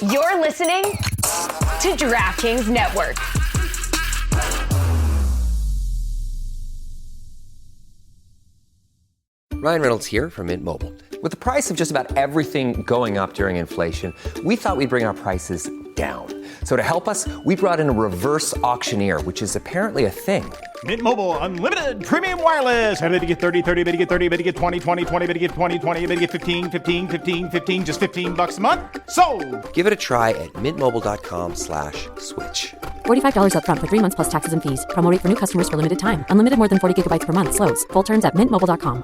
You're listening to DraftKings Network. Ryan Reynolds here from Mint Mobile. With the price of just about everything going up during inflation, we thought we'd bring our prices down. So to help us, we brought in a reverse auctioneer, which is apparently a thing. Mint Mobile Unlimited Premium Wireless. How to get 30, 30, bit to get 30, bit to get 20, 20, 20, bit to get 20, 20, bit to get 15, 15, 15, 15, just $15 a month? Sold! Give it a try at mintmobile.com/switch. $45 up front for 3 months plus taxes and fees. Promo rate for new customers for limited time. Unlimited more than 40 gigabytes per month. Slows full terms at mintmobile.com.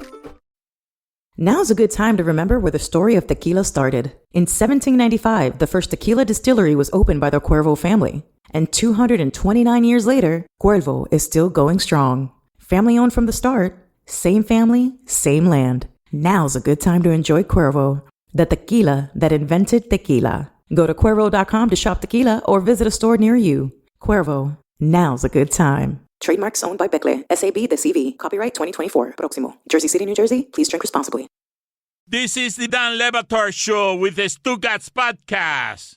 Now's a good time to remember where the story of tequila started. In 1795, the first tequila distillery was opened by the Cuervo family. And 229 years later, Cuervo is still going strong. Family owned from the start, same family, same land. Now's a good time to enjoy Cuervo, the tequila that invented tequila. Go to Cuervo.com to shop tequila or visit a store near you. Cuervo, now's a good time. Trademarks owned by Ekblad, SAB the CV. Copyright 2024. Proximo. Jersey City, New Jersey. Please drink responsibly. This is the Dan Le Batard Show with the Stugotz podcast.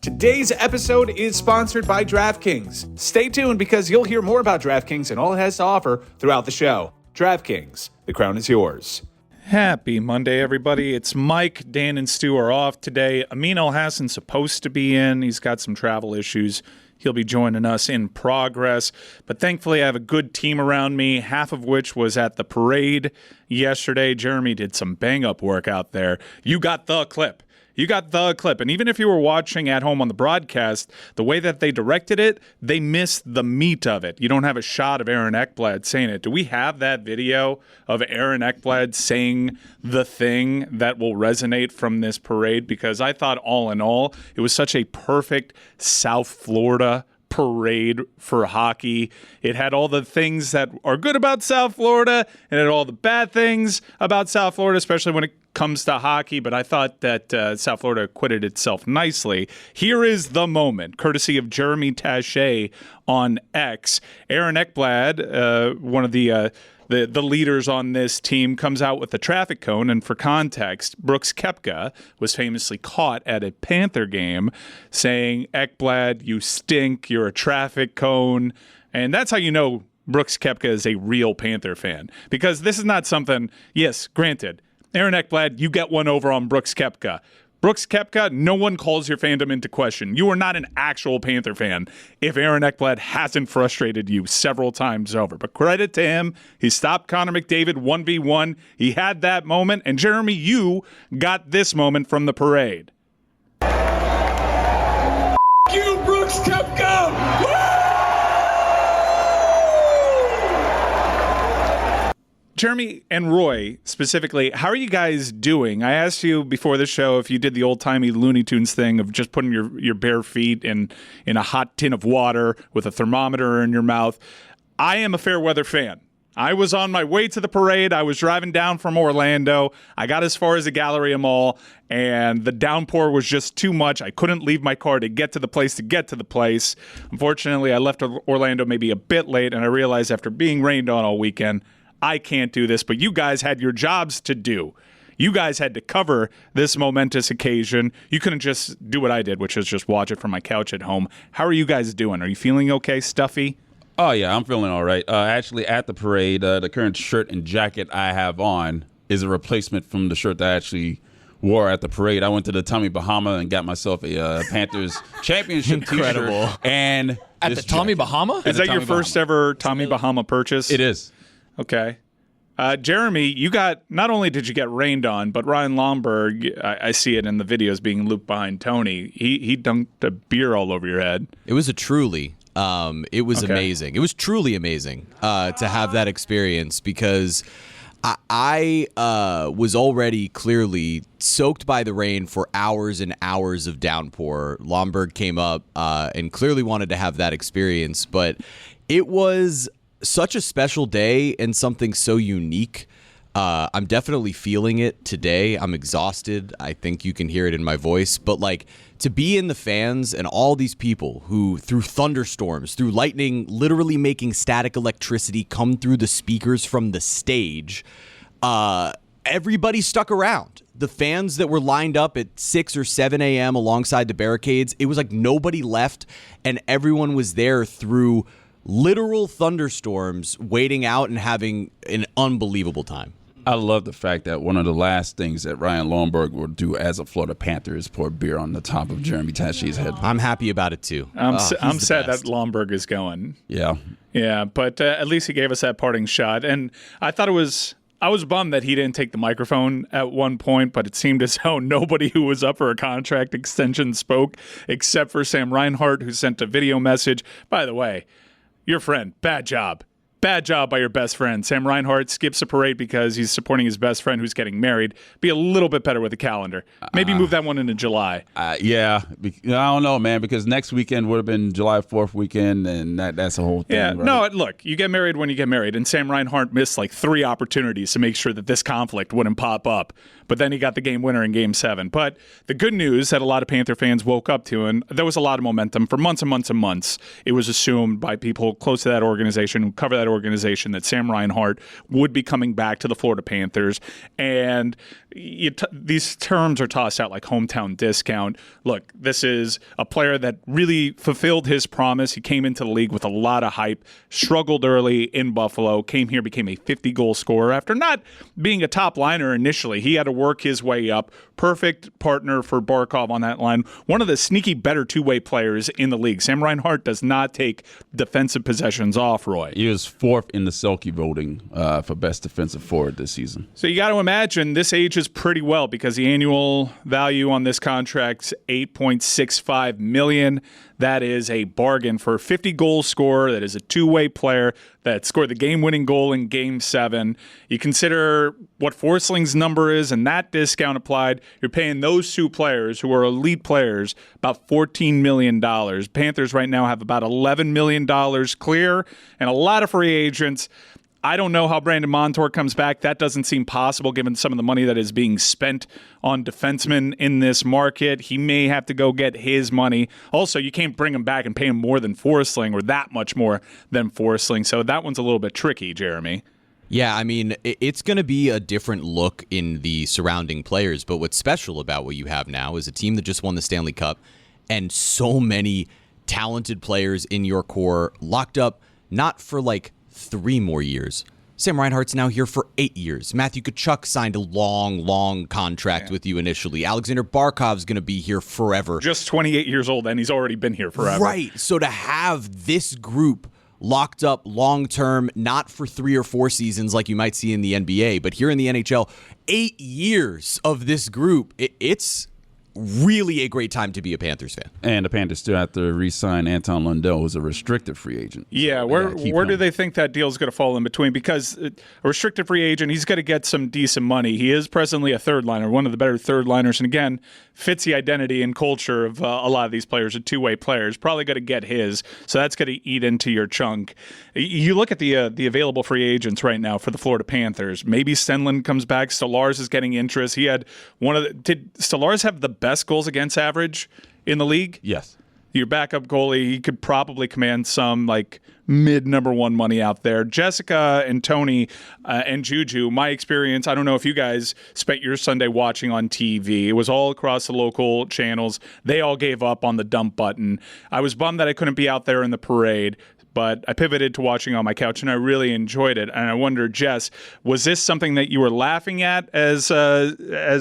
Today's episode is sponsored by DraftKings. Stay tuned because you'll hear more about DraftKings and all it has to offer throughout the show. DraftKings, the crown is yours. Happy Monday, everybody. It's Mike. Dan and Stu are off today. Amin Hassan's supposed to be in. He's got some travel issues. He'll be joining us in progress. But thankfully, I have a good team around me, half of which was at the parade yesterday. Jeremy did some bang-up work out there. You got the clip. You got the clip. And even if you were watching at home on the broadcast, the way that they directed it, they missed the meat of it. You don't have a shot of Aaron Ekblad saying it. Do we have that video of Aaron Ekblad saying the thing that will resonate from this parade? Because I thought all in all, it was such a perfect South Florida parade for hockey. It had all the things that are good about South Florida and it had all the bad things about South Florida, especially when it comes to hockey, but I thought that South Florida acquitted itself nicely. Here is the moment, courtesy of Jeremy Taché on X. Aaron Ekblad, one of the leaders on this team, comes out with the traffic cone, and for context, Brooks Koepka was famously caught at a Panther game saying, "Ekblad, you stink, you're a traffic cone," and that's how you know Brooks Koepka is a real Panther fan, because this is not something, yes, granted, Aaron Ekblad, you get one over on Brooks Koepka. Brooks Koepka, no one calls your fandom into question. You are not an actual Panther fan if Aaron Ekblad hasn't frustrated you several times over. But credit to him, he stopped Connor McDavid 1v1. He had that moment. And Jeremy, you got this moment from the parade. You, Brooks Koepka! Woo! Jeremy and Roy, specifically, how are you guys doing? I asked you before the show if you did the old-timey Looney Tunes thing of just putting your bare feet in a hot tin of water with a thermometer in your mouth. I am a fair weather fan. I was on my way to the parade. I was driving down from Orlando. I got as far as the Galleria Mall, and the downpour was just too much. I couldn't leave my car to get to the place. Unfortunately, I left Orlando maybe a bit late, and I realized after being rained on all weekend, I can't do this, but you guys had your jobs to do. You guys had to cover this momentous occasion. You couldn't just do what I did, which is just watch it from my couch at home. How are you guys doing? Are you feeling okay, Stuffy? Oh, yeah, I'm feeling all right. Actually, at the parade, the current shirt and jacket I have on is a replacement from the shirt that I actually wore at the parade. I went to the Tommy Bahama and got myself a Panthers Championship T-shirt. And at the Tommy Bahama? Is that your first ever Tommy Bahama purchase? It is. Okay. Jeremy, you got, not only did you get rained on, but Ryan Lomberg, I see it in the videos being looped behind Tony. He dunked a beer all over your head. It was a truly. It was amazing. It was truly amazing to have that experience because I was already clearly soaked by the rain for hours and hours of downpour. Lomberg came up and clearly wanted to have that experience, but it was such a special day and something so unique. I'm definitely feeling it today. I'm exhausted. I think you can hear it in my voice. But like to be in the fans and all these people who through thunderstorms, through lightning, literally making static electricity come through the speakers from the stage, everybody stuck around. the fans that were lined up at 6 or 7 a.m. alongside the barricades, it was like nobody left, and everyone was there through literal thunderstorms, waiting out and having an unbelievable time. I love the fact that one of the last things that Ryan Lomberg will do as a Florida Panther is pour beer on the top of Jeremy Tashie's head. I'm happy about it, too. I'm sad that Lomberg is going. Yeah. Yeah, but at least he gave us that parting shot. And I was bummed that he didn't take the microphone at one point, but it seemed as though nobody who was up for a contract extension spoke except for Sam Reinhart, who sent a video message. By the way, your friend, bad job. Bad job by your best friend. Sam Reinhart skips a parade because he's supporting his best friend who's getting married. Be a little bit better with the calendar. Maybe move that one into July. Yeah. I don't know, man, because next weekend would have been July 4th weekend, and that's a whole thing. Yeah, right? no, look, you get married when you get married, and Sam Reinhart missed like 3 opportunities to make sure that this conflict wouldn't pop up. But then he got the game winner in Game 7. But the good news that a lot of Panther fans woke up to, and there was a lot of momentum for months and months and months, it was assumed by people close to that organization who cover that organization that Sam Reinhart would be coming back to the Florida Panthers. And these terms are tossed out like hometown discount. Look, this is a player that really fulfilled his promise. He came into the league with a lot of hype, struggled early in Buffalo, came here, became a 50-goal scorer after not being a top liner initially. He had to work his way up. Perfect partner for Barkov on that line. One of the sneaky better two-way players in the league. Sam Reinhart does not take defensive possessions off, Roy. He was 4th in the Selke voting for best defensive forward this season. So you got to imagine this ages pretty well because the annual value on this contract's $8.65 million. That is a bargain for a 50-goal scorer that is a two-way player that scored the game-winning goal in Game 7. You consider what Forsling's number is, and that discount applied. You're paying those two players, who are elite players, about $14 million. Panthers right now have about $11 million clear, and a lot of free agents. I don't know how Brandon Montour comes back. That doesn't seem possible given some of the money that is being spent on defensemen in this market. He may have to go get his money. Also, you can't bring him back and pay him more than Forsling or that much more than Forsling. So that one's a little bit tricky, Jeremy. Yeah, I mean, it's going to be a different look in the surrounding players. But what's special about what you have now is a team that just won the Stanley Cup and so many talented players in your core locked up, not for like 3 more years. Sam Reinhart's now here for 8 years. Matthew Tkachuk signed a long contract with you initially. Alexander Barkov's going to be here forever. Just 28 years old, and he's already been here forever. Right. So to have this group locked up long-term, not for 3 or 4 seasons like you might see in the NBA, but here in the NHL, 8 years of this group, it's really a great time to be a Panthers fan. And the Panthers still have to re-sign Anton Lundell, who's a restricted free agent. Yeah, where do they think that deal's going to fall in between? Because a restricted free agent, he's going to get some decent money. He is presently a third liner, one of the better third liners, and again, fits the identity and culture of a lot of these players, are two-way players. Probably going to get his, so that's going to eat into your chunk. You look at the available free agents right now for the Florida Panthers. Maybe Stenlund comes back. Stolarz is getting interest. He had did Stolarz have the best goals against average in the league? Yes. Your backup goalie, he could probably command some like mid number 1 money out there. Jessica and Tony and JuJu, my experience, I don't know if you guys spent your Sunday watching on TV. It was all across the local channels. They all gave up on the dump button. I was bummed that I couldn't be out there in the parade, but I pivoted to watching on my couch, and I really enjoyed it. And I wonder, Jess, was this something that you were laughing at as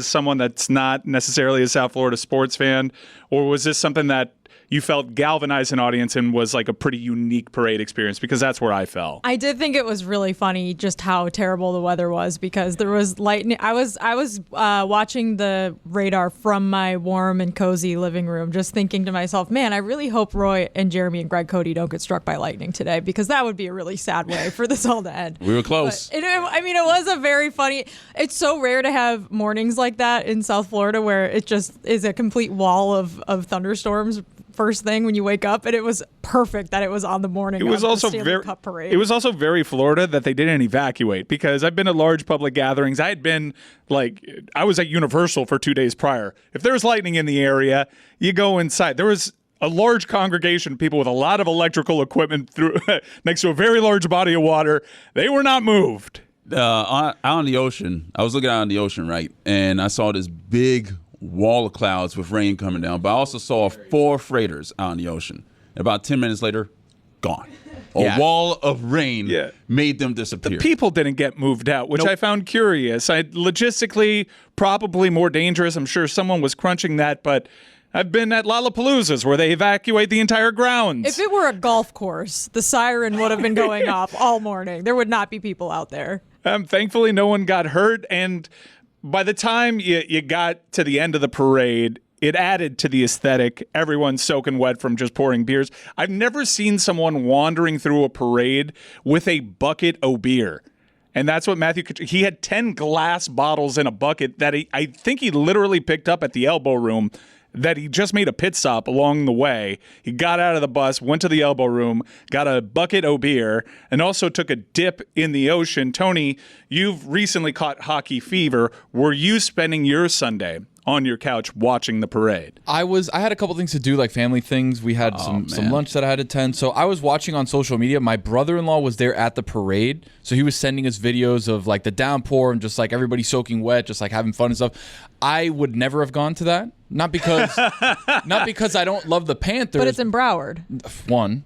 someone that's not necessarily a South Florida sports fan, or was this something that you felt galvanized an audience and was like a pretty unique parade experience? Because that's where I fell. I did think it was really funny just how terrible the weather was, because there was lightning. I was watching the radar from my warm and cozy living room, just thinking to myself, man, I really hope Roy and Jeremy and Greg Cody don't get struck by lightning today, because that would be a really sad way for this all to end. We were close. It was a very funny. It's so rare to have mornings like that in South Florida where it just is a complete wall of thunderstorms first thing when you wake up, and it was perfect that it was on the morning of the Stanley Cup parade. It was also very Florida that they didn't evacuate, because I've been at large public gatherings. I was at Universal for 2 days prior. If there's lightning in the area, you go inside. There was a large congregation of people with a lot of electrical equipment next to a very large body of water. They were not moved. Out on the ocean, I was looking out on the ocean, right, and I saw this big wall of clouds with rain coming down, but I also saw 4 freighters out on the ocean. And about 10 minutes later, gone. A wall of rain made them disappear. The people didn't get moved out, which I found curious. Logistically, probably more dangerous. I'm sure someone was crunching that, but I've been at Lollapaloozas where they evacuate the entire grounds. If it were a golf course, the siren would have been going off all morning. There would not be people out there. Thankfully, no one got hurt, and by the time you got to the end of the parade, it added to the aesthetic. Everyone's soaking wet from just pouring beers. I've never seen someone wandering through a parade with a bucket of beer. And that's what he had 10 glass bottles in a bucket that I think he literally picked up at the Elbow Room, that he just made a pit stop along the way. He got out of the bus, went to the Elbow Room, got a bucket of beer, and also took a dip in the ocean. Tony, you've recently caught hockey fever. Were you spending your Sunday on your couch watching the parade? I had a couple things to do, like family things. We had some lunch that I had to attend. So I was watching on social media. My brother-in-law was there at the parade. So he was sending us videos of like the downpour and just like everybody soaking wet, just like having fun and stuff. I would never have gone to that. Not because I don't love the Panthers. But it's in Broward. One.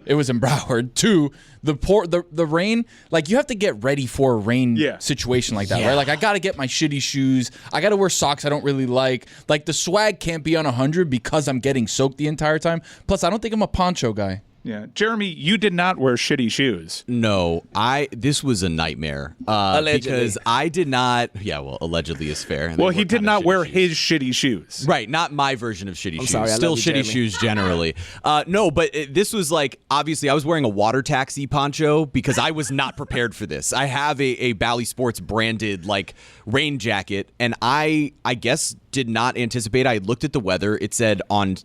It was in Broward. 2, the rain. Like, you have to get ready for a rain situation like that, right? Like, I got to get my shitty shoes. I got to wear socks I don't really like. Like, the swag can't be on 100 because I'm getting soaked the entire time. Plus, I don't think I'm a poncho guy. Yeah, Jeremy, you did not wear shitty shoes. No, this was a nightmare. Because I did not. Yeah, well, allegedly is fair. Well, he did not wear his shitty shoes. Right, not my version of shitty shoes. Sorry, Still shitty shoes generally. No, but this was like, obviously, I was wearing a water taxi poncho because I was not prepared for this. I have a Bally Sports branded like rain jacket, and I guess did not anticipate. I looked at the weather. It said on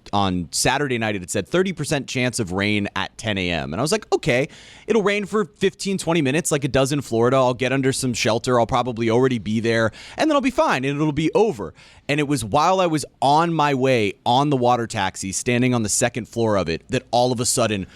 Saturday night, it said 30% chance of rain at 10 a.m. And I was like, okay, it'll rain for 15, 20 minutes like it does in Florida. I'll get under some shelter. I'll probably already be there, and then I'll be fine, and it'll be over. And it was while I was on my way on the water taxi, standing on the second floor of it, that all of a sudden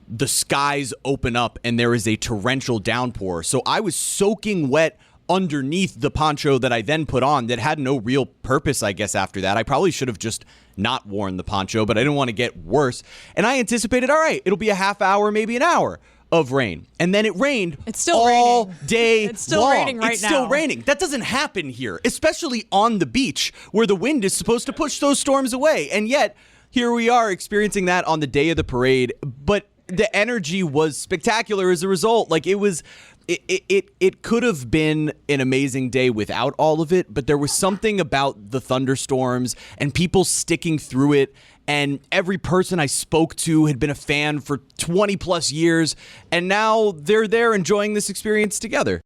the skies open up and there is a torrential downpour. So I was soaking wet underneath the poncho that I then put on that had no real purpose, I guess, after that. I probably should have just not worn the poncho, but I didn't want to get worse. And I anticipated, all right, it'll be a half hour, maybe an hour of rain. And then it rained all day long. It's still raining right now. It's still raining. That doesn't happen here, especially on the beach where the wind is supposed to push those storms away. And yet, here we are experiencing that on the day of the parade. But the energy was spectacular as a result. Like, it was... It could have been an amazing day without all of it, but there was something about the thunderstorms and people sticking through it, and every person I spoke to had been a fan for 20 plus years, and now they're there enjoying this experience together.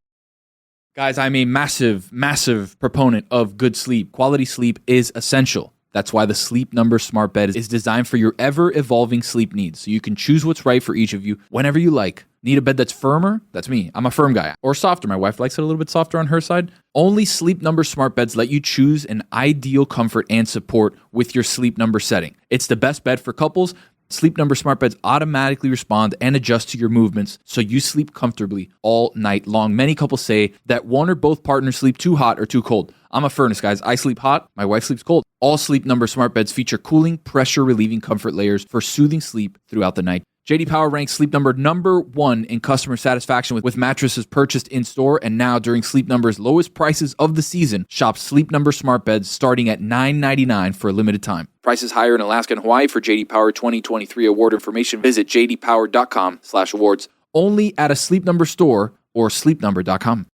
Guys, I'm a massive, massive proponent of good sleep. Quality sleep is essential. That's why the Sleep Number Smart Bed is designed for your ever-evolving sleep needs, so you can choose what's right for each of you whenever you like. Need a bed that's firmer? That's me. I'm a firm guy. Or softer. My wife likes it a little bit softer on her side. Only Sleep Number Smart Beds let you choose an ideal comfort and support with your sleep number setting. It's the best bed for couples. Sleep Number Smart Beds automatically respond and adjust to your movements so you sleep comfortably all night long. Many couples say that one or both partners sleep too hot or too cold. I'm a furnace, guys. I sleep hot. My wife sleeps cold. All Sleep Number Smart Beds feature cooling, pressure-relieving comfort layers for soothing sleep throughout the night. J.D. Power ranks Sleep Number number 1 in customer satisfaction with mattresses purchased in-store, and now during Sleep Number's lowest prices of the season, shop Sleep Number Smart Beds starting at $9.99 for a limited time. Prices higher in Alaska and Hawaii. For J.D. Power 2023 award information, visit jdpower.com/awards. Only at a Sleep Number store or sleepnumber.com.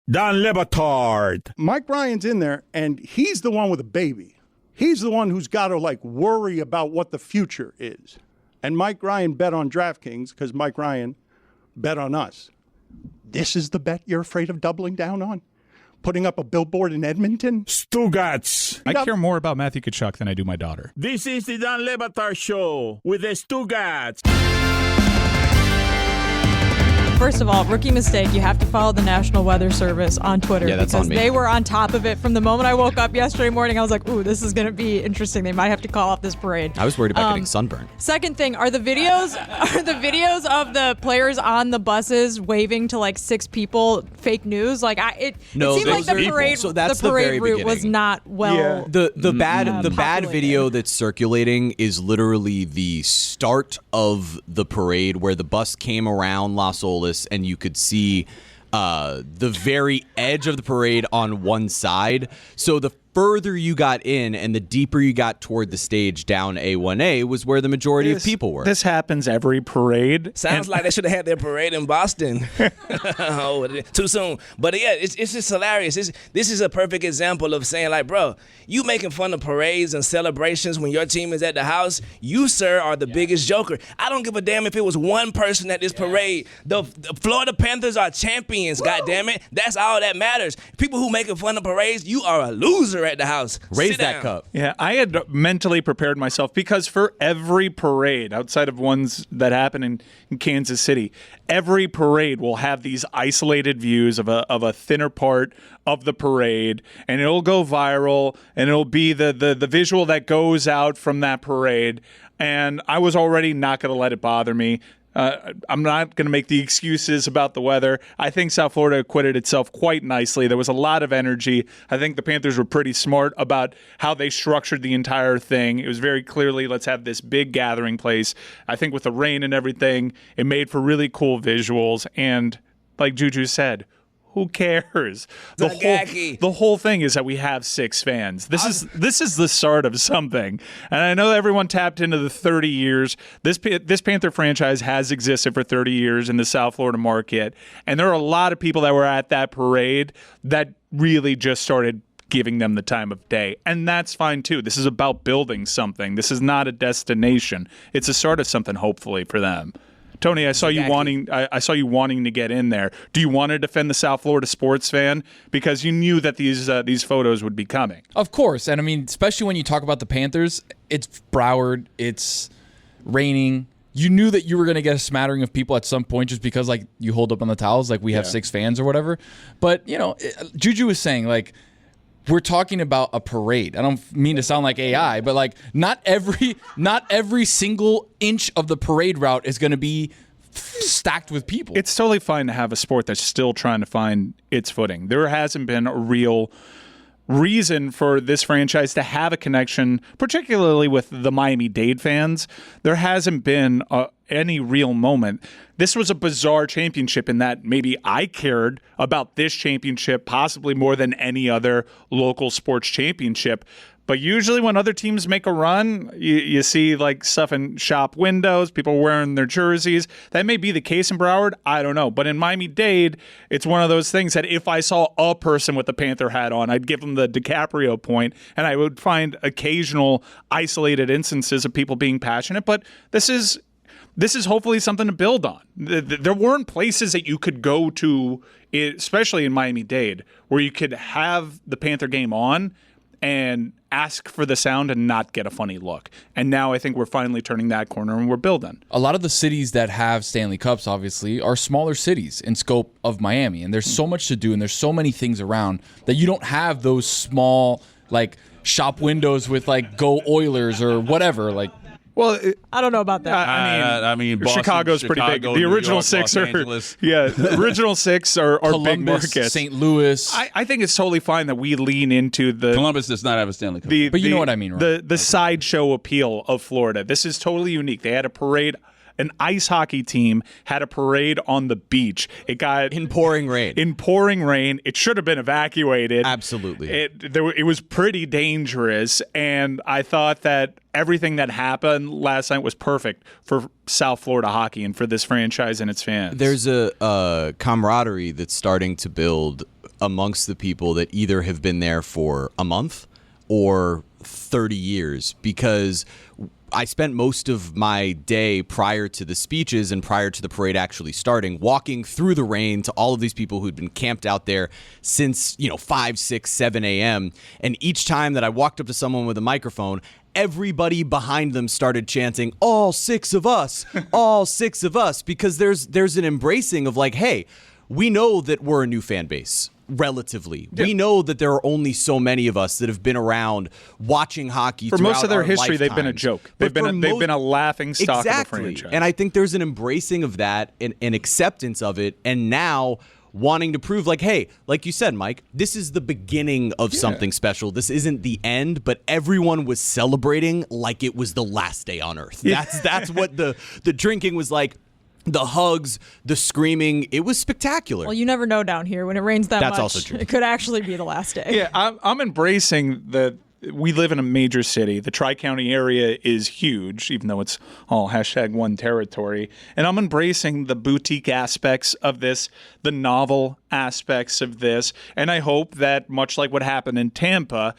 Don Batard. Mike Ryan's in there, and he's the one with a baby. He's the one who's got to, worry about what the future is. And Mike Ryan bet on DraftKings because Mike Ryan bet on us. This is the bet you're afraid of doubling down on? Putting up a billboard in Edmonton? Stugotz. I care more about Matthew Tkachuk than I do my daughter. This is the Don Batard Show with the Stugotz. First of all, rookie mistake. You have to follow the National Weather Service on Twitter that's because on me. they were on top of it from the moment I woke up yesterday morning. I was like, ooh, this is going to be interesting. They might have to call off this parade. I was worried about getting sunburned. Second thing, are the videos of the players on the buses waving to like 6 people fake news? Like it seemed like the parade route was not well. The bad video that's circulating is literally the start of the parade where the bus came around Las Olas and you could see the very edge of the parade on one side. So the further you got in and the deeper you got toward the stage down A1A was where the majority of people were. This happens every parade. Sounds like they should have had their parade in Boston. Oh, too soon. But yeah, it's just hilarious. This is a perfect example of saying, like, bro, you making fun of parades and celebrations when your team is at the house. You, sir, are the biggest joker. I don't give a damn if it was one person at this parade. The Florida Panthers are champions, goddammit. That's all that matters. People who making fun of parades, you are a loser at the house. Raise that cup. Yeah, I had mentally prepared myself because for every parade, outside of ones that happen in Kansas City, every parade will have these isolated views of a thinner part of the parade, and it'll go viral, and it'll be the visual that goes out from that parade. And I was already not going to let it bother me. I'm not going to make the excuses about the weather. I think South Florida acquitted itself quite nicely. There was a lot of energy. I think the Panthers were pretty smart about how they structured the entire thing. It was very clearly, let's have this big gathering place. I think with the rain and everything, it made for really cool visuals. And like JuJu said, who cares? The whole thing is that we have 6 fans. This is the start of something. And I know everyone tapped into the 30 years. This Panther franchise has existed for 30 years in the South Florida market. And there are a lot of people that were at that parade that really just started giving them the time of day. And that's fine too. This is about building something. This is not a destination. It's a start of something, hopefully, for them. Tony, I saw you wanting to get in there. Do you want to defend the South Florida sports fan because you knew that these photos would be coming? Of course, and I mean, especially when you talk about the Panthers, it's Broward, it's raining. You knew that you were going to get a smattering of people at some point just because, like, you hold up on the towels, like we have 6 fans or whatever. But you know, JuJu was saying, like, we're talking about a parade. I don't mean to sound like AI, but like not every single inch of the parade route is going to be stacked with people. It's totally fine to have a sport that's still trying to find its footing. There hasn't been a real reason for this franchise to have a connection, particularly with the Miami-Dade fans. There hasn't been any real moment. This was a bizarre championship in that maybe I cared about this championship possibly more than any other local sports championship. But usually when other teams make a run, you see like stuff in shop windows, people wearing their jerseys. That may be the case in Broward. I don't know. But in Miami-Dade, it's one of those things that if I saw a person with a Panther hat on, I'd give them the DiCaprio point, and I would find occasional isolated instances of people being passionate. But this is hopefully something to build on. There weren't places that you could go to, especially in Miami-Dade, where you could have the Panther game on and ask for the sound and not get a funny look. And now I think we're finally turning that corner and we're building. A lot of the cities that have Stanley Cups, obviously, are smaller cities in scope of Miami. And there's so much to do and there's so many things around that you don't have those small, like, shop windows with, like, Go Oilers or whatever, like. Well, I don't know about that. I mean, Boston, Chicago's pretty big. The original York, 6 Los are, Angeles. the original 6 are Columbus, big markets. St. Louis. I think it's totally fine that we lean into the Columbus does not have a Stanley Cup. But you know what I mean, right? The sideshow appeal of Florida. This is totally unique. They had a parade. An ice hockey team had a parade on the beach. It got in pouring rain. It should have been evacuated. Absolutely. It was pretty dangerous, and I thought that everything that happened last night was perfect for South Florida hockey and for this franchise and its fans. There's a camaraderie that's starting to build amongst the people that either have been there for a month or 30 years, because I spent most of my day prior to the speeches and prior to the parade actually starting, walking through the rain to all of these people who'd been camped out there since, 5, 6, 7 a.m. And each time that I walked up to someone with a microphone, everybody behind them started chanting, all 6 of us, all 6 of us, because there's an embracing of like, hey, we know that we're a new fan base. Relatively, we know that there are only so many of us that have been around watching hockey for most of their history. Lifetimes. They've been a joke. They've been a laughing stock of the franchise. And I think there's an embracing of that and acceptance of it, and now wanting to prove like, hey, like you said, Mike, this is the beginning of something special. This isn't the end, but everyone was celebrating like it was the last day on earth. That's what the drinking was like. The hugs, the screaming, it was spectacular. Well, you never know down here. When it rains that much, that's also true. It could actually be the last day. Yeah, I'm embracing we live in a major city. The Tri-County area is huge, even though it's all #1 territory. And I'm embracing the boutique aspects of this, the novel aspects of this. And I hope that, much like what happened in Tampa,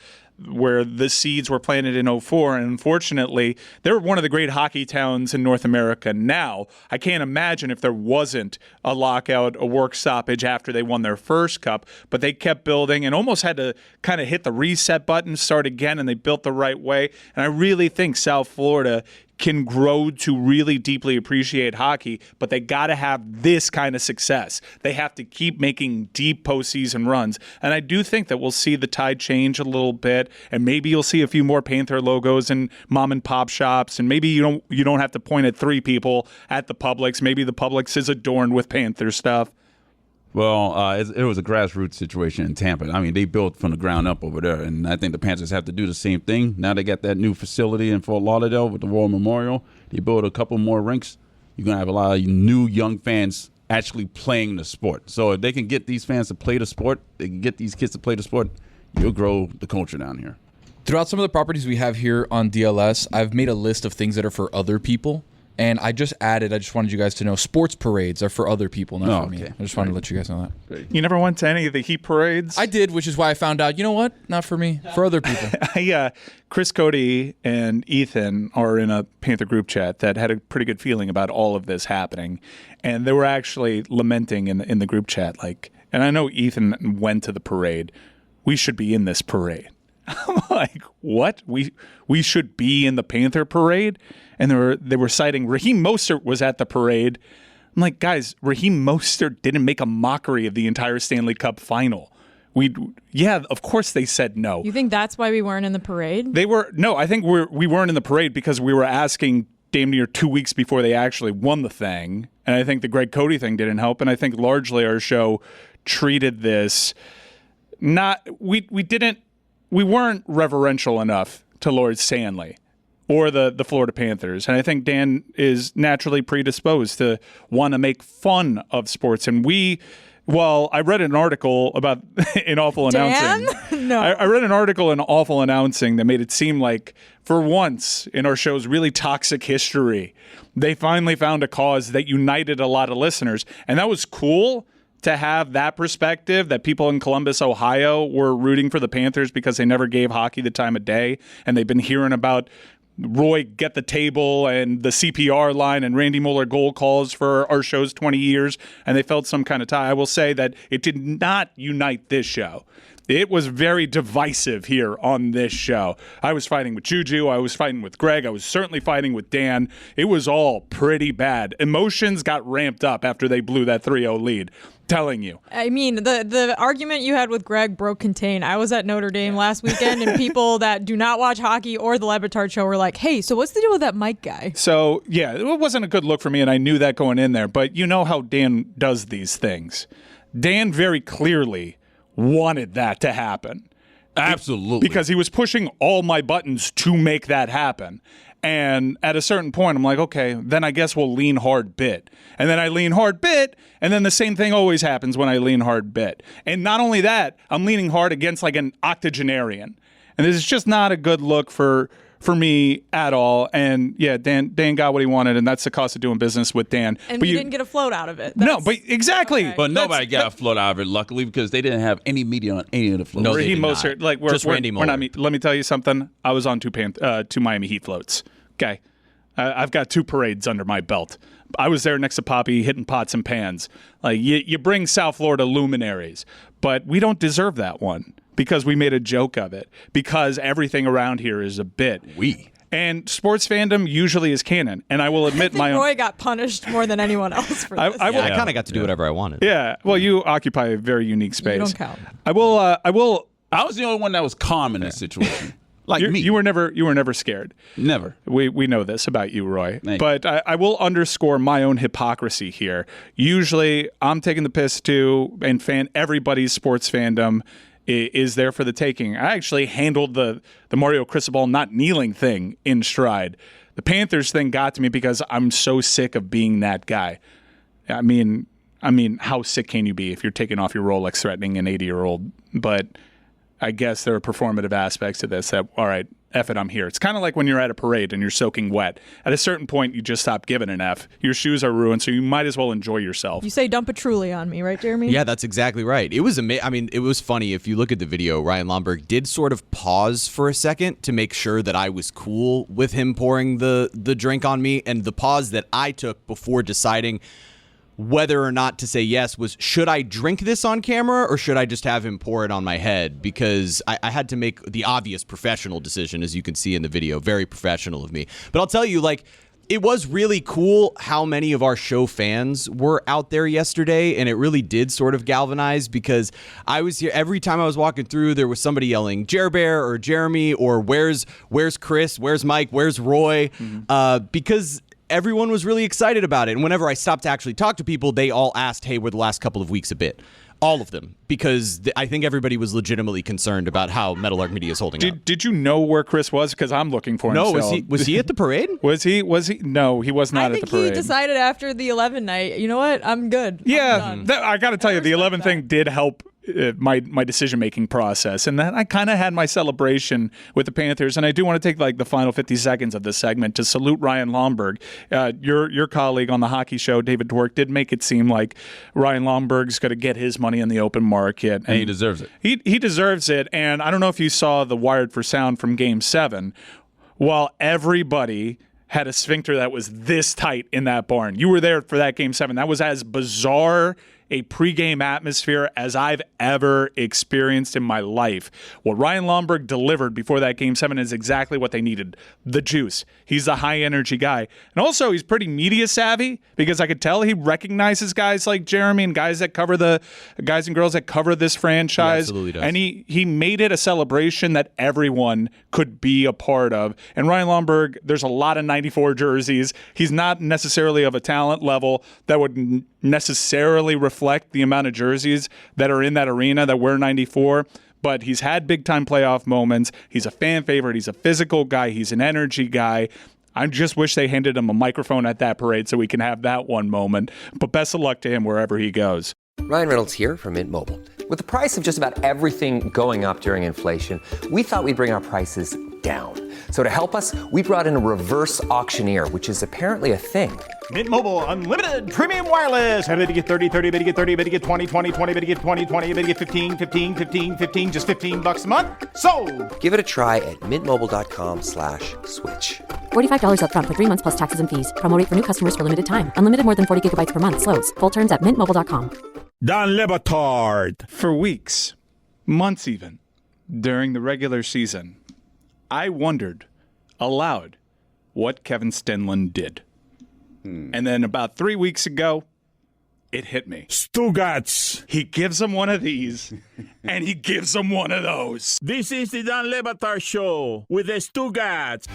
where the seeds were planted in 2004, and unfortunately, they're one of the great hockey towns in North America now. I can't imagine if there wasn't a lockout, a work stoppage after they won their first cup, but they kept building and almost had to kind of hit the reset button, start again, and they built the right way. And I really think South Florida can grow to really deeply appreciate hockey, but they got to have this kind of success. They have to keep making deep postseason runs. And I do think that we'll see the tide change a little bit, and maybe you'll see a few more Panther logos in mom and pop shops, and maybe you don't have to point at 3 people at the Publix. Maybe the Publix is adorned with Panther stuff. Well, it was a grassroots situation in Tampa. I mean, they built from the ground up over there, and I think the Panthers have to do the same thing. Now they got that new facility in Fort Lauderdale with the War Memorial. They built a couple more rinks. You're going to have a lot of new young fans actually playing the sport. So if they can get these fans to play the sport, they can get these kids to play the sport, you'll grow the culture down here. Throughout some of the properties we have here on DLS, I've made a list of things that are for other people. And I just wanted you guys to know, sports parades are for other people, not for me. I just wanted to let you guys know that. You never went to any of the Heat parades? I did, which is why I found out, you know what? Not for me, for other people. Chris Cody and Ethan are in a Panther group chat that had a pretty good feeling about all of this happening. And they were actually lamenting in the group chat, and I know Ethan went to the parade. We should be in this parade. I'm like, what? We should be in the Panther parade? And they were citing Raheem Mostert was at the parade. I'm like, guys, Raheem Mostert didn't make a mockery of the entire Stanley Cup final. Of course they said no. You think that's why we weren't in the parade? I think we weren't in the parade because we were asking damn near 2 weeks before they actually won the thing. And I think the Greg Cody thing didn't help. And I think largely our show treated this we weren't reverential enough to Lord Stanley or the Florida Panthers. And I think Dan is naturally predisposed to want to make fun of sports. And I read an article about in Awful Announcing. No. I read an article in Awful Announcing that made it seem like, for once in our show's really toxic history, they finally found a cause that united a lot of listeners. And that was cool to have that perspective, that people in Columbus, Ohio were rooting for the Panthers because they never gave hockey the time of day. And they've been hearing about Roy Get the Table and the CPR line and Randy Moeller goal calls for our show's 20 years. And they felt some kind of tie. I will say that it did not unite this show. It was very divisive here on this show. I was fighting with JuJu. I was fighting with Greg. I was certainly fighting with Dan. It was all pretty bad. Emotions got ramped up after they blew that 3-0 lead. Telling you. I mean, the argument you had with Greg broke contain. I was at Notre Dame last weekend, and people that do not watch hockey or the Batard show were like, hey, so what's the deal with that Mike guy? So, yeah, it wasn't a good look for me, and I knew that going in there. But you know how Dan does these things. Dan very clearly wanted that to happen. Absolutely. Because he was pushing all my buttons to make that happen. And at a certain point, I'm like, okay, then I guess we'll lean hard bit. And then I lean hard bit, and then the same thing always happens when I lean hard bit. And not only that, I'm leaning hard against like an octogenarian. And this is just not a good look for me at all. And yeah, Dan got what he wanted, and that's the cost of doing business with Dan. And you didn't get a float out of it. No, but exactly. Okay. But nobody got a float out of it, luckily, because they didn't have any media on any of the floats. No, Raheem they did Mostert, not. Just Randy Moeller. let me tell you something. I was on two Miami Heat floats. Okay. I've got 2 parades under my belt. I was there next to Poppy hitting pots and pans. Like, you bring South Florida luminaries, but we don't deserve that one because we made a joke of it, because everything around here is a bit. And sports fandom usually is canon. And I will admit Roy got punished more than anyone else for this. I kind of got to do whatever I wanted. Yeah. Well, you occupy a very unique space. You don't count. I will. I was the only one that was calm in this situation. Me. You were never scared. Never. We know this about you, Roy. Thank but I will underscore my own hypocrisy here. Usually, I'm taking the piss too, and everybody's sports fandom is there for the taking. I actually handled the Mario Cristobal not kneeling thing in stride. The Panthers thing got to me because I'm so sick of being that guy. I mean, how sick can you be if you're taking off your Rolex threatening an 80-year-old? But I guess there are performative aspects to this that, all right, F it, I'm here. It's kind of like when you're at a parade and you're soaking wet. At a certain point, you just stop giving an F. Your shoes are ruined, so you might as well enjoy yourself. You say dump a truly on me, right, Jeremy? Yeah, that's exactly right. It was it was funny. If you look at the video, Ryan Lomberg did sort of pause for a second to make sure that I was cool with him pouring the drink on me, and the pause that I took before deciding whether or not to say yes was, should I drink this on camera or should I just have him pour it on my head? Because I had to make the obvious professional decision, as you can see in the video. Very professional of me. But I'll tell you, it was really cool how many of our show fans were out there yesterday, and it really did sort of galvanize, because I was here every time I was walking through, there was somebody yelling Jer Bear or Jeremy or where's Chris, where's Mike, where's Roy, because everyone was really excited about it. And whenever I stopped to actually talk to people, they all asked, hey, were the last couple of weeks a bit? All of them, because I think everybody was legitimately concerned about how Metal Arc Media is holding up. Did you know where Chris was? Because I'm looking for him. No, still. was he at the parade? Was he? No, he was not at the parade. I think he decided after the 11 night, you know what? I'm good. Yeah, I got to tell you, the 11 thing did help my decision-making process, and that I kind of had my celebration with the Panthers. And I do want to take the final 50 seconds of this segment to salute Ryan Lomberg. Your colleague on the hockey show, David Dwork, did make it seem like Ryan Lomberg's going to get his money in the open market, and he deserves it. He deserves it. And I don't know if you saw the Wired for Sound from Game 7. While everybody had a sphincter that was this tight in that barn, you were there for that Game 7. That was as bizarre a pregame atmosphere as I've ever experienced in my life. What Ryan Lomberg delivered before that Game 7 is exactly what they needed. The juice. He's a high-energy guy. And also, he's pretty media savvy, because I could tell he recognizes guys like Jeremy and guys and girls that cover this franchise. He absolutely does. And he made it a celebration that everyone could be a part of. And Ryan Lomberg, there's a lot of 94 jerseys. He's not necessarily of a talent level that would necessarily reflect the amount of jerseys that are in that arena that wear 94, but he's had big-time playoff moments. He's a fan favorite. He's a physical guy. He's an energy guy. I just wish they handed him a microphone at that parade so we can have that one moment. But best of luck to him wherever he goes. Ryan Reynolds here from Mint Mobile. With the price of just about everything going up during inflation, we thought we'd bring our prices down. So to help us, we brought in a reverse auctioneer, which is apparently a thing. Mint Mobile Unlimited Premium Wireless. How to get 30, 30, how to get 30, how to get 20, 20, 20, how to get 20, 20, how to get 15, 15, 15, 15, just $15 a month? Sold! Give it a try at mintmobile.com/switch. $45 up front for 3 months plus taxes and fees. Promo rate for new customers for limited time. Unlimited more than 40 gigabytes per month. Slows full terms at mintmobile.com. Dan Le Batard. For weeks, months even, during the regular season, I wondered aloud what Kevin Stenlund did. And then about 3 weeks ago, it hit me. Stugotz. He gives him one of these, and he gives him one of those. This is the Dan Le Batard Show with the Stugotz.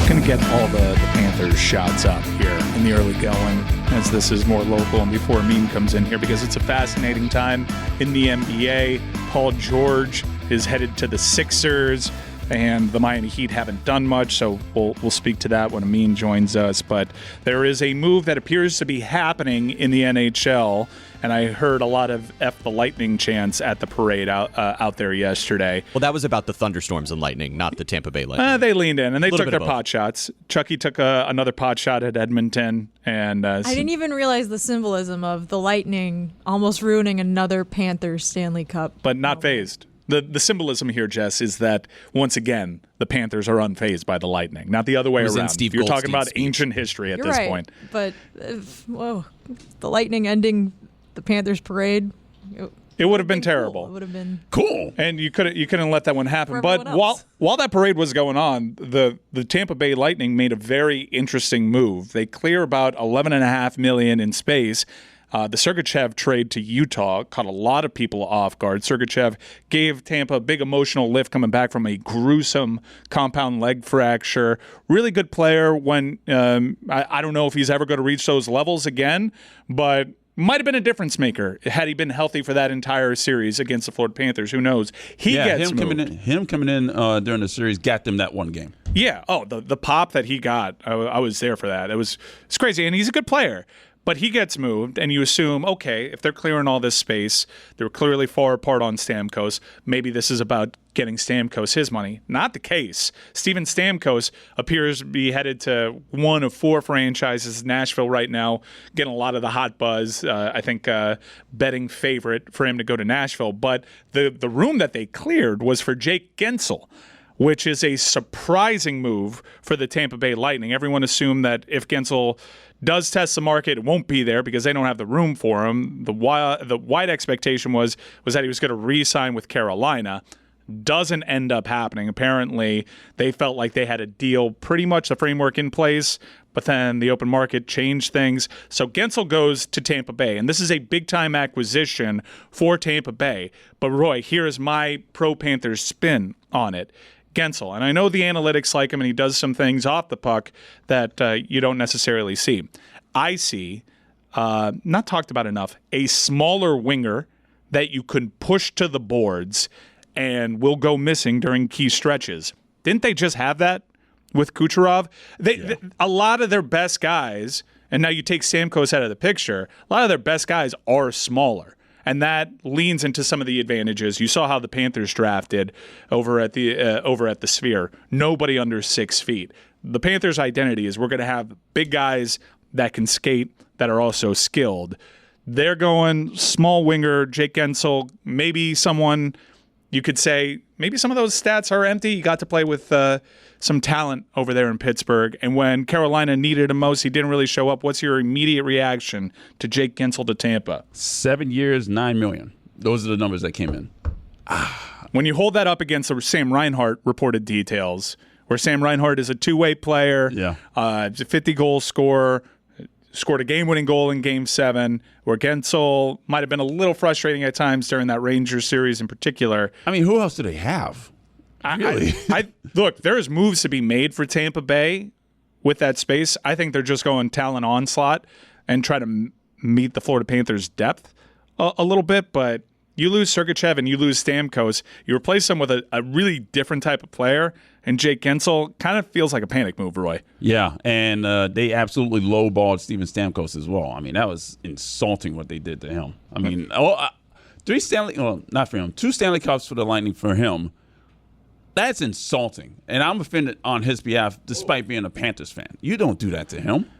Going to get all the Panthers shots up here in the early going, as this is more local and before Amin comes in here, because it's a fascinating time in the NBA. Paul George is headed to the Sixers, and the Miami Heat haven't done much, so we'll speak to that when Amin joins us. But there is a move that appears to be happening in the NHL, and I heard a lot of F the Lightning chants at the parade out there yesterday. Well, that was about the thunderstorms and lightning, not the Tampa Bay Lightning. They leaned in, and they took their both. pot shots. Chucky took another pot shot at Edmonton. And I didn't even realize the symbolism of the Lightning almost ruining another Panthers Stanley Cup. But not phased. The symbolism here, Jess, is that, once again, the Panthers are unfazed by the Lightning, not the other way around. You're talking about ancient history at this point. But, the Lightning ending the Panthers parade, it would have been terrible. It would have been cool. And you couldn't let that one happen. But else. while that parade was going on, the Tampa Bay Lightning made a very interesting move. They clear about $11.5 million in space. The Stugotz trade to Utah caught a lot of people off guard. Stugotz gave Tampa a big emotional lift coming back from a gruesome compound leg fracture. Really good player when I don't know if he's ever going to reach those levels again, but might have been a difference maker had he been healthy for that entire series against the Florida Panthers. Who knows? Him coming in during the series got them that one game. Yeah. Oh, the pop that he got, I was there for that. It's crazy, and he's a good player. But he gets moved, and you assume, okay, if they're clearing all this space, they're clearly far apart on Stamkos. Maybe this is about getting Stamkos his money. Not the case. Steven Stamkos appears to be headed to one of 4 franchises in Nashville right now, getting a lot of the hot buzz. I think betting favorite for him to go to Nashville. But the room that they cleared was for Jake Guentzel, which is a surprising move for the Tampa Bay Lightning. Everyone assumed that if Guentzel does test the market, it won't be there because they don't have the room for him. The wide expectation was that he was going to re-sign with Carolina. Doesn't end up happening. Apparently, they felt like they had a deal, pretty much the framework in place, but then the open market changed things. So Guentzel goes to Tampa Bay, and this is a big-time acquisition for Tampa Bay. But Roy, here is my pro-Panthers spin on it. Guentzel, and I know the analytics like him, and he does some things off the puck that you don't necessarily see. I see, not talked about enough, a smaller winger that you could push to the boards and will go missing during key stretches. Didn't they just have that with Kucherov? A lot of their best guys, and now you take Stamkos out of the picture, a lot of their best guys are smaller. And that leans into some of the advantages. You saw how the Panthers drafted over at the Sphere. Nobody under 6 feet. The Panthers' identity is we're going to have big guys that can skate that are also skilled. They're going small winger, Jake Guentzel, maybe someone you could say maybe some of those stats are empty. You got to play with some talent over there in Pittsburgh. And when Carolina needed him most, he didn't really show up. What's your immediate reaction to Jake Guentzel to Tampa? 7 years, $9 million. Those are the numbers that came in. When you hold that up against the Sam Reinhart reported details, where Sam Reinhart is a two-way player, a 50-goal scorer, scored a game-winning goal in Game 7, where Guentzel might have been a little frustrating at times during that Rangers series in particular. I mean, who else do they have? Really? Look, there's moves to be made for Tampa Bay with that space. I think they're just going talent onslaught and try to meet the Florida Panthers' depth a little bit, but you lose Stugotz and you lose Stamkos. You replace them with a really different type of player, and Jake Guentzel kind of feels like a panic move, Roy. Yeah, and they absolutely lowballed Steven Stamkos as well. I mean, that was insulting what they did to him. I mean, 2 Stanley Cups for the Lightning for him. That's insulting, and I'm offended on his behalf despite being a Panthers fan. You don't do that to him.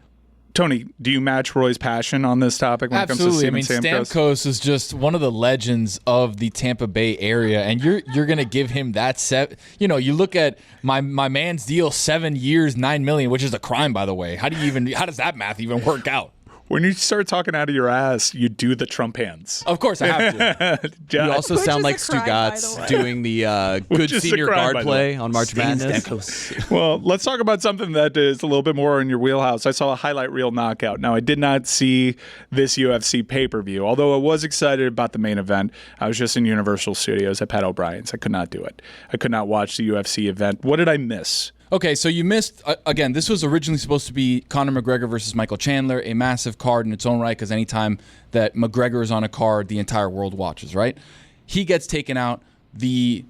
Tony, do you match Roy's passion on this topic when it comes to Steven Stamkos? Stamkos is just one of the legends of the Tampa Bay area, and you're going to give him that set. You know, you look at my man's deal, 7 years, $9 million, which is a crime, by the way. How does that math even work out? When you start talking out of your ass, you do the Trump hands. Of course, I have to. You also sound like Stugotz doing the good senior guard play on March Madness. Well, let's talk about something that is a little bit more in your wheelhouse. I saw a highlight reel knockout. Now, I did not see this UFC pay-per-view, although I was excited about the main event. I was just in Universal Studios at Pat O'Brien's. I could not do it. I could not watch the UFC event. What did I miss? Okay, so you missed, again, this was originally supposed to be Conor McGregor versus Michael Chandler, a massive card in its own right, because anytime that McGregor is on a card, the entire world watches, right? He gets taken out. The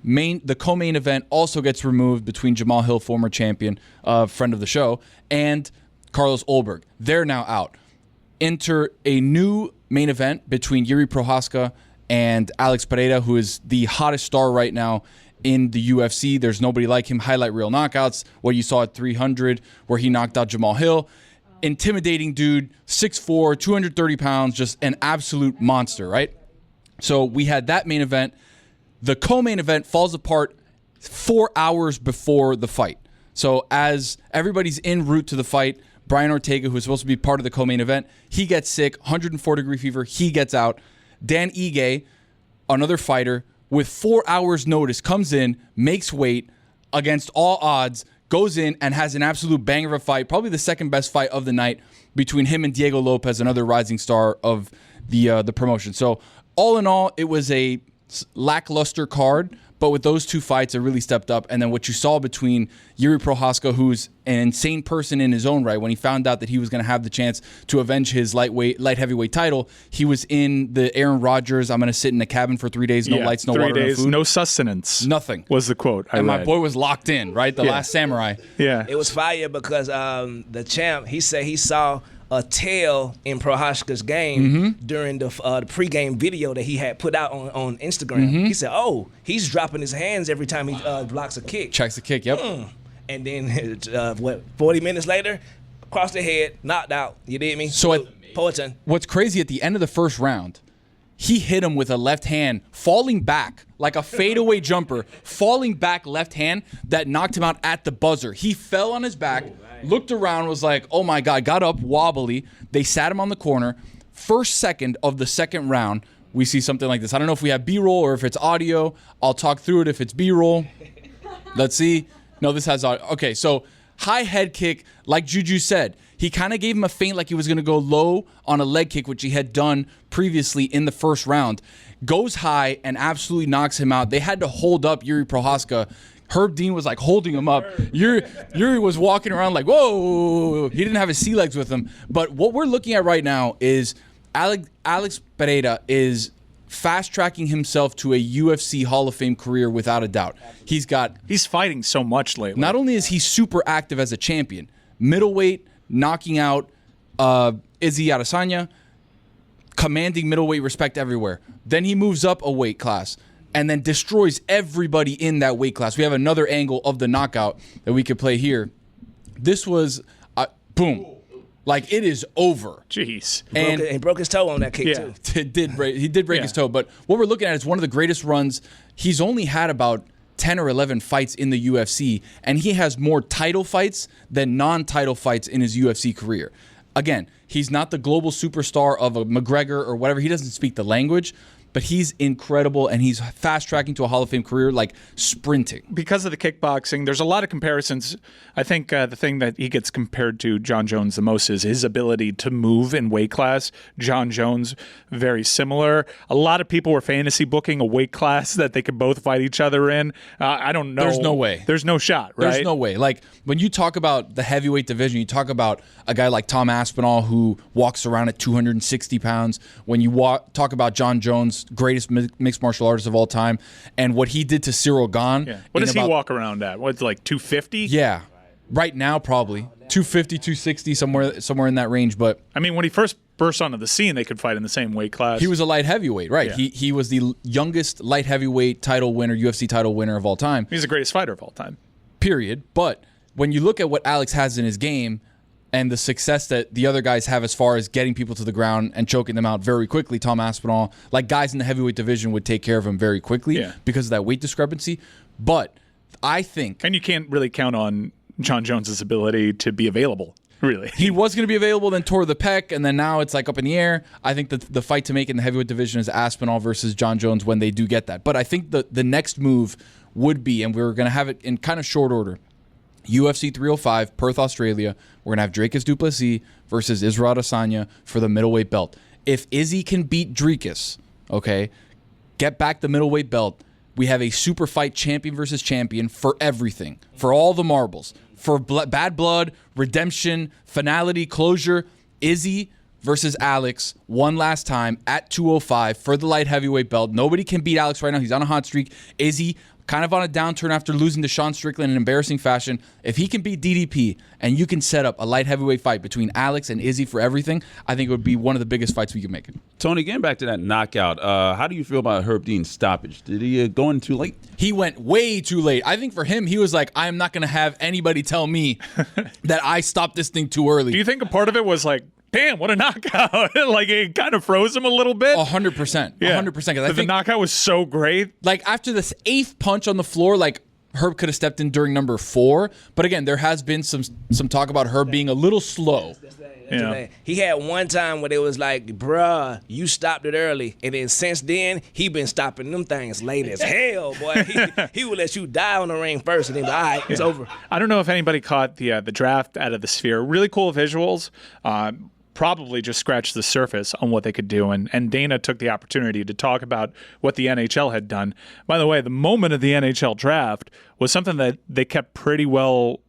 co-main event also gets removed between Jamal Hill, former champion, friend of the show, and Carlos Ulberg. They're now out. Enter a new main event between Yuri Prochazka and Alex Pereira, who is the hottest star right now in the UFC. There's nobody like him. Highlight reel knockouts. What you saw at 300, where he knocked out Jamal Hill. Intimidating dude, 6'4", 230 pounds, just an absolute monster, right? So we had that main event. The co-main event falls apart 4 hours before the fight. So as everybody's en route to the fight, Brian Ortega, who was supposed to be part of the co-main event, he gets sick, 104-degree fever, he gets out. Dan Ige, another fighter, with 4 hours notice, comes in, makes weight against all odds, goes in and has an absolute banger of a fight, probably the second best fight of the night between him and Diego Lopez, another rising star of the promotion. So all in all, it was a lackluster card, but with those two fights, it really stepped up. And then what you saw between Yuri Prochazka, who's an insane person in his own right, when he found out that he was going to have the chance to avenge his light heavyweight title, he was in the Aaron Rodgers, I'm going to sit in a cabin for 3 days, no lights, no 3 water, days, no food. no sustenance. Nothing. Was the quote I And my read. boy was locked in, right? The Last Samurai. Yeah. It was fire because the champ, he said he saw a tail in Prochazka's game during the pregame video that he had put out on Instagram. He said, "Oh, he's dropping his hands every time he blocks a kick." Checks the kick, yep. And then 40 minutes later, across the head, knocked out. You did me? So Poetin. What's crazy, at the end of the first round, he hit him with a left hand, falling back like a fadeaway jumper, falling back left hand that knocked him out at the buzzer. He fell on his back, looked around, was like, oh my God, got up wobbly. They sat him on the corner. First second of the second round, we see something like this. I don't know if we have B-roll or if it's audio. I'll talk through it if it's B-roll. Let's see. No, this has audio. Okay, so high head kick, like JuJu said. He kind of gave him a feint like he was going to go low on a leg kick, which he had done previously in the first round. Goes high and absolutely knocks him out. They had to hold up Yuri Prochazka. Herb Dean was like holding him up. Yuri was walking around like, whoa. He didn't have his sea legs with him. But what we're looking at right now is Alex Pereira is fast-tracking himself to a UFC Hall of Fame career without a doubt. He's fighting so much lately. Not only is he super active as a champion, middleweight, knocking out Izzy Adesanya, commanding middleweight respect everywhere. Then he moves up a weight class and then destroys everybody in that weight class. We have another angle of the knockout that we could play here. This was, boom. Like, it is over. Jeez. And he broke his toe on that kick, too. He did break his toe. But what we're looking at is one of the greatest runs. He's only had about 10 or 11 fights in the UFC, and he has more title fights than non-title fights in his UFC career. Again, he's not the global superstar of a McGregor or whatever. He doesn't speak the language, but he's incredible, and he's fast-tracking to a Hall of Fame career like sprinting. Because of the kickboxing, there's a lot of comparisons. I think the thing that he gets compared to John Jones the most is his ability to move in weight class. John Jones, very similar. A lot of people were fantasy booking a weight class that they could both fight each other in. I don't know. There's no way. There's no shot, right? There's no way. Like, when you talk about the heavyweight division, you talk about a guy like Tom Aspinall who walks around at 260 pounds. When you talk about John Jones, greatest mixed martial artist of all time, and what he did to Cyril Gane. Yeah. What does he walk around at? What's like 250? Yeah. Right now, probably 250, 260, somewhere in that range. But I mean, when he first burst onto the scene, they could fight in the same weight class. He was a light heavyweight, right? Yeah. He was the youngest light heavyweight title winner, UFC title winner of all time. He's the greatest fighter of all time. Period. But when you look at what Alex has in his game and the success that the other guys have as far as getting people to the ground and choking them out very quickly, Tom Aspinall, like guys in the heavyweight division would take care of him very quickly because of that weight discrepancy. But I think... And you can't really count on John Jones's ability to be available, really. He was going to be available, then tore the pec, and then now it's like up in the air. I think that the fight to make in the heavyweight division is Aspinall versus John Jones when they do get that. But I think the next move would be, and we're going to have it in kind of short order, UFC 305, Perth, Australia. We're going to have Dricus du Plessis versus Israel Adesanya for the middleweight belt. If Izzy can beat Dricus, okay, get back the middleweight belt, we have a super fight champion versus champion for everything, for all the marbles, for bad blood, redemption, finality, closure. Izzy versus Alex one last time at 205 for the light heavyweight belt. Nobody can beat Alex right now. He's on a hot streak. Izzy kind of on a downturn after losing to Sean Strickland in an embarrassing fashion. If he can beat DDP and you can set up a light heavyweight fight between Alex and Izzy for everything, I think it would be one of the biggest fights we could make. Tony, getting back to that knockout, how do you feel about Herb Dean's stoppage? Did he go in too late? He went way too late. I think for him, he was like, I'm not going to have anybody tell me that I stopped this thing too early. Do you think a part of it was like, damn, what a knockout. Like, it kind of froze him a little bit. 100%. Yeah. 100%. I think the knockout was so great. Like, after this 8th punch on the floor, like, Herb could have stepped in during number 4. But again, there has been some talk about Herb being a little slow. Yeah. He had one time where it was like, bruh, you stopped it early. And then since then, he been stopping them things late as hell, boy. He would let you die on the ring first and then be, all right, it's over. I don't know if anybody caught the draft out of the Sphere. Really cool visuals. Probably just scratched the surface on what they could do. And Dana took the opportunity to talk about what the NHL had done. By the way, the moment of the NHL draft was something that they kept pretty well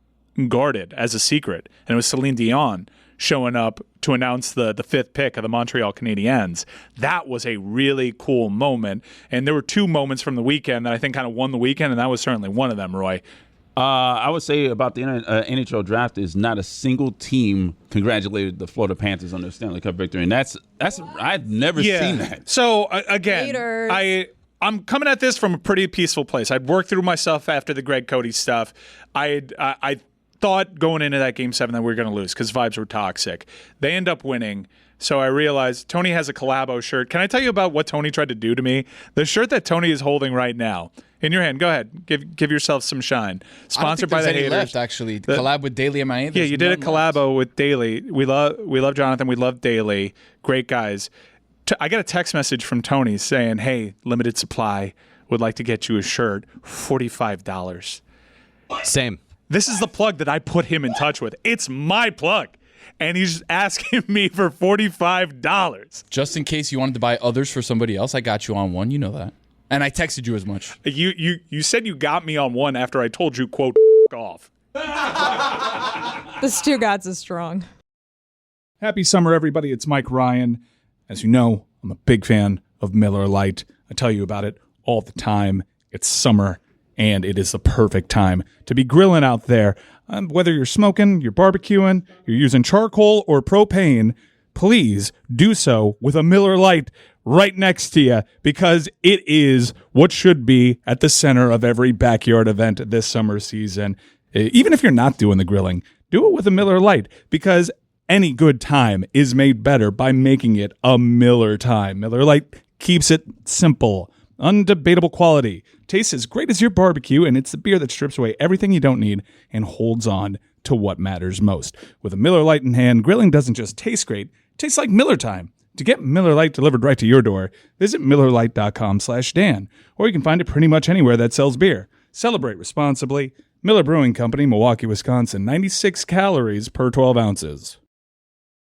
guarded as a secret. And it was Celine Dion showing up to announce the 5th pick of the Montreal Canadiens. That was a really cool moment. And there were 2 moments from the weekend that I think kind of won the weekend, and that was certainly one of them, Roy. I would say about the NHL draft is not a single team congratulated the Florida Panthers on their Stanley Cup victory, and that's I've never seen that. So again, I'm coming at this from a pretty peaceful place. I'd worked through myself after the Greg Cody stuff. I thought going into that Game 7 that we were going to lose because vibes were toxic. They end up winning. So I realized Tony has a Collabo shirt. Can I tell you about what Tony tried to do to me? The shirt that Tony is holding right now. In your hand. Go ahead. Give yourself some shine. Sponsored by the haters. Left, actually. Collab with Daly and my. Yeah, you did a collabo with Daly. We love Jonathan. We love Daly. Great guys. I got a text message from Tony saying, hey, limited supply. Would like to get you a shirt. $45. Same. This is the plug that I put him in touch with. It's my plug. And he's asking me for $45. Just in case you wanted to buy others for somebody else, I got you on one. You know that. And I texted you as much. You said you got me on one after I told you, quote, off. The Stugotz is strong. Happy summer, everybody. It's Mike Ryan. As you know, I'm a big fan of Miller Lite. I tell you about it all the time. It's summer, and it is the perfect time to be grilling out there. Whether you're smoking, you're barbecuing, you're using charcoal or propane, please do so with a Miller Lite right next to you, because it is what should be at the center of every backyard event this summer season. Even if you're not doing the grilling, do it with a Miller Lite, because any good time is made better by making it a Miller time. Miller Lite keeps it simple, undebatable quality, tastes as great as your barbecue, and it's the beer that strips away everything you don't need and holds on to what matters most. With a Miller Lite in hand, grilling doesn't just taste great, it tastes like Miller time. To get Miller Lite delivered right to your door, visit MillerLite.com/Dan, or you can find it pretty much anywhere that sells beer. Celebrate responsibly. Miller Brewing Company, Milwaukee, Wisconsin, 96 calories per 12 ounces.